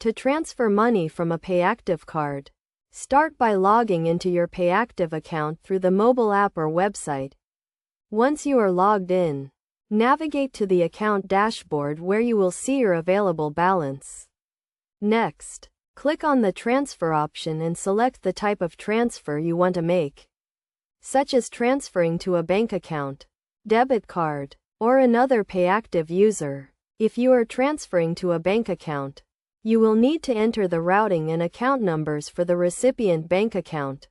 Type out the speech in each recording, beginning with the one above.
To transfer money from a Payactiv card, start by logging into your Payactiv account through the mobile app or website. Once you are logged in, navigate to the account dashboard where you will see your available balance. Next, click on the transfer option and select the type of transfer you want to make, such as transferring to a bank account, debit card, or another Payactiv user. If you are transferring to a bank account, you will need to enter the routing and account numbers for the recipient bank account.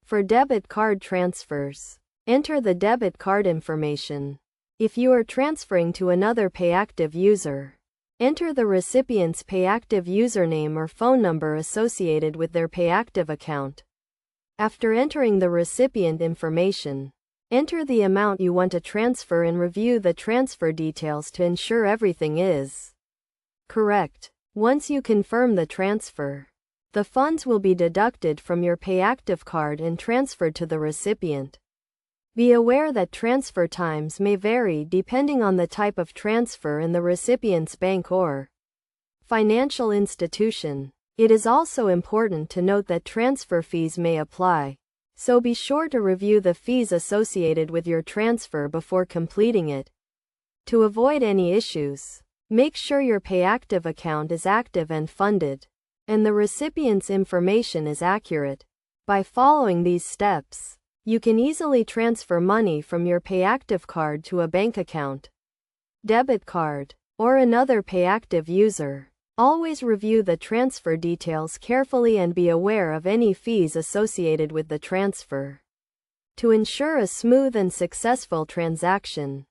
For debit card transfers, enter the debit card information. If you are transferring to another Payactiv user, enter the recipient's Payactiv username or phone number associated with their Payactiv account. After entering the recipient information, enter the amount you want to transfer and review the transfer details to ensure everything is correct. Once you confirm the transfer, the funds will be deducted from your Payactiv card and transferred to the recipient. Be aware that transfer times may vary depending on the type of transfer and the recipient's bank or financial institution. It is also important to note that transfer fees may apply, so be sure to review the fees associated with your transfer before completing it. To avoid any issues, make sure your Payactiv account is active and funded, and the recipient's information is accurate. By following these steps, you can easily transfer money from your Payactiv card to a bank account, debit card, or another Payactiv user. Always review the transfer details carefully and be aware of any fees associated with the transfer to ensure a smooth and successful transaction.